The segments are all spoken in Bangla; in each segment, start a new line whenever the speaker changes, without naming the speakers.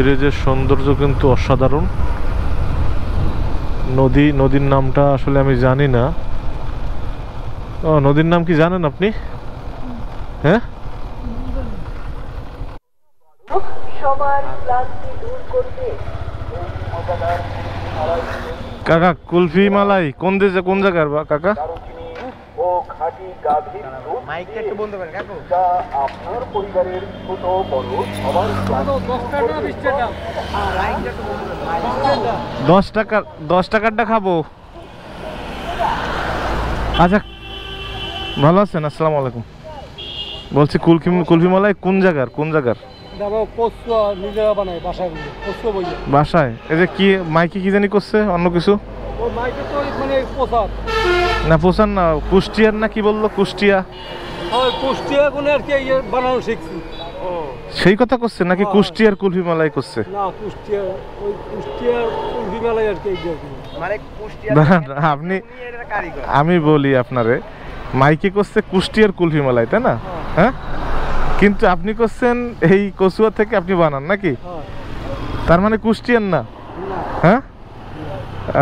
ব্রিজের সৌন্দর্য কিন্তু অসাধারণ। নদীর নামটা আসলে আমি জানি না। ও, নদীর নাম কি জানেন আপনি? হ্যাঁ, কাকা কুলফি মালাই কোন দেশে, কোন জায়গার বা কাকা?
মাইকটা একটু বলতে পারেন কাকু?
10 টাকারটা খাবো। আচ্ছা, ভালো আছেন? আসসালামু আলাইকুম। বলছি কুলফি মালাই কোন জায়গার, কোন জায়গার? বাসায়। এই যে কি মাইকে কি জানি করছে, অন্য কিছু না? পোষান না, কুষ্টিয়ার না কি বললো? কুষ্টিয়া
বানানো শিখছি।
সেই কথা করছে নাকি কুষ্টিয়ার কুলফি মালাই করছে? আপনি, আমি বলি আপনারে, মাইকে করছে কুষ্টিয়ার কুলফি মালাই, তাই না? হ্যাঁ, কিন্তু আপনি করছেন এই কচুয়া থেকে আপনি বানান নাকি? তার মানে কুষ্টিয়ার না? হ্যাঁ,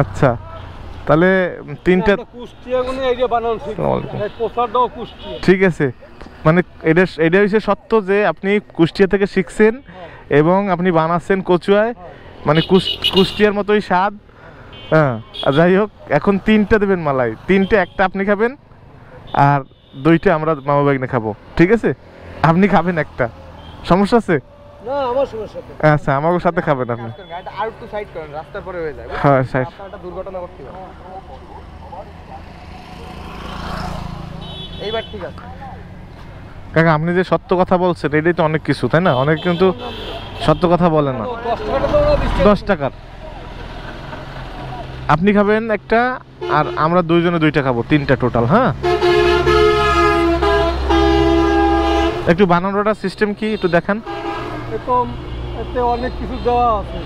আচ্ছা, তাহলে তিনটা। ঠিক আছে, মানে এটা হচ্ছে সত্য যে আপনি কুষ্টিয়া থেকে শিখছেন এবং আপনি বানাচ্ছেন কচুয়ায়, মানে কুষ্টিয়ার মতোই স্বাদ। হ্যাঁ, যাই হোক, এখন 3টা দেবেন মালাই। 3টে, একটা আপনি খাবেন আর 2টা আমরা মামা বাগনে খাবো, ঠিক আছে? আপনি খাবেন একটা, সমস্যা আছে?
না, আমার সমস্যা নেই।
আচ্ছা, আমাদের সাথে খাবেন আপনি।
গাড়িটা আর একটু সাইড করেন, রাস্তার পরে হয়ে যায়।
হ্যাঁ, সাইড।
আপনারটা দুর্ঘটনা করতে পারে। এইবার ঠিক আছে
কাকা, আপনি যে সত্য কথা বলছেন এটাই তো অনেক কিছু, তাই না? অনেক কিন্তু সত্য কথা বলে না। 10 টাকার আপনি খাবেন একটা আর আমরা দুইজনে 2টা খাবো, 3টা টোটাল। হ্যাঁ, একটু বানানোটা সিস্টেম কি একটু দেখান।
এতে অনেক কিছু দেওয়া আছে।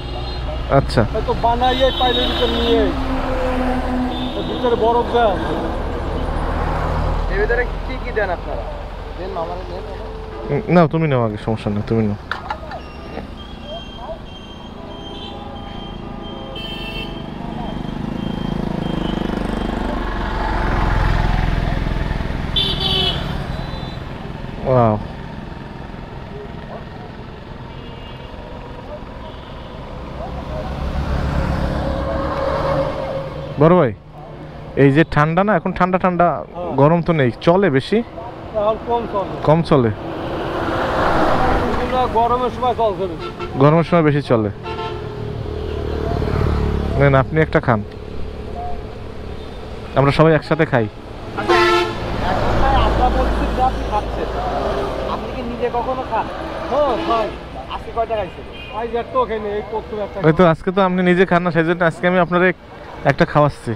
আচ্ছা,
হয়তো বানাইয়ে পাইলের ভিতরে নিয়ে ভিতরে বরফ দেওয়া আছে।
এর ভিতরে কি কি দেন আপনারা? দেন মামারে দেন।
না, তুমি নাও আগে, সমস্যা নেই, তুমি নাও। ওয়াও, বড় ভাই, এই যে ঠান্ডা না, এখন ঠান্ডা ঠান্ডা, গরম তো নেই, চলে বেশি? কম চলে।
গরমের সময় চলছে,
গরমের সময় বেশি চলে। নেন, আপনি একটা খান, আমরা সবাই একসাথে খাই।
আপনি কি নিজে কখনো খান? আজকে কয়টা খাইছেন?
ওই তো, আজকে তো আপনি নিজে খান না, সেই জন্য আজকে আমি আপনার একটা খাওয়াচ্ছি।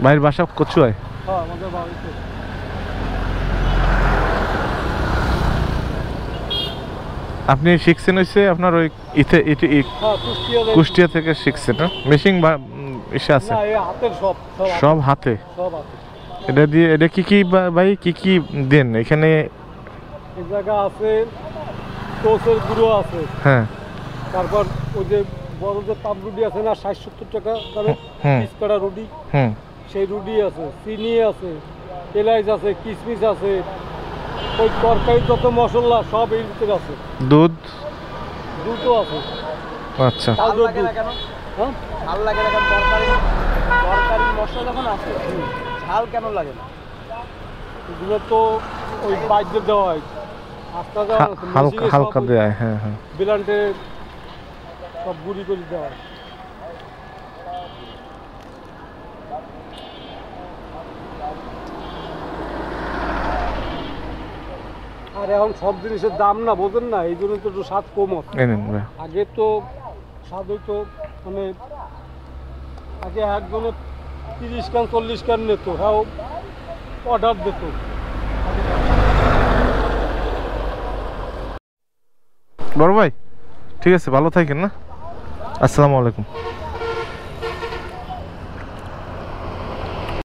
ভাইয়ের বাসা কচুয়ায়? আপনি শিখছেন হয়েছে আপনার ওই কুষ্টিয়া থেকে শিখছেন না? মেশিন এসে আছে সব হাতে? এটা দিয়ে এটা কি কি ভাই, কি কি দেন এখানে?
জায়গা আছে, টোসের গুঁড়ো আছে।
হ্যাঁ,
তারপর ওই যে বড় যে তাপ রুটি আছে না, 60-70 টাকা দামে পিস করা রুটি, সেই রুটি আছে, চিনি আছে, এলাচ আছে, কিশমিশ আছে, ওই তরকারি যত মশলা সব এর ভিতরে আছে। দুধও আছে।
আচ্ছা,
ভালো লাগে না কেন? হ্যাঁ, ভালো লাগে না কেন? তরকারি মশলা যখন আছে, ঝাল কেন লাগে না?
এগুলো তো ওই বাইরে দেওয়া হয়,
হালকা হালকা দেয়। হ্যাঁ হ্যাঁ,
ব্লেন্ডে সব গুঁড়ি করে দেওয়া হয়। আর এখন সব জিনিসের দাম না, বোঝেন না, এই জন্য তো একটু স্বাদ কম হচ্ছে। আগে তো স্বাদ হইতো, মানে আগে একজনে 30 কান 40 কান নিত, হ্যাঁ অর্ডার দিত।
বড় ভাই, ঠিক আছে, ভালো থাকেন না? আসসালামু আলাইকুম।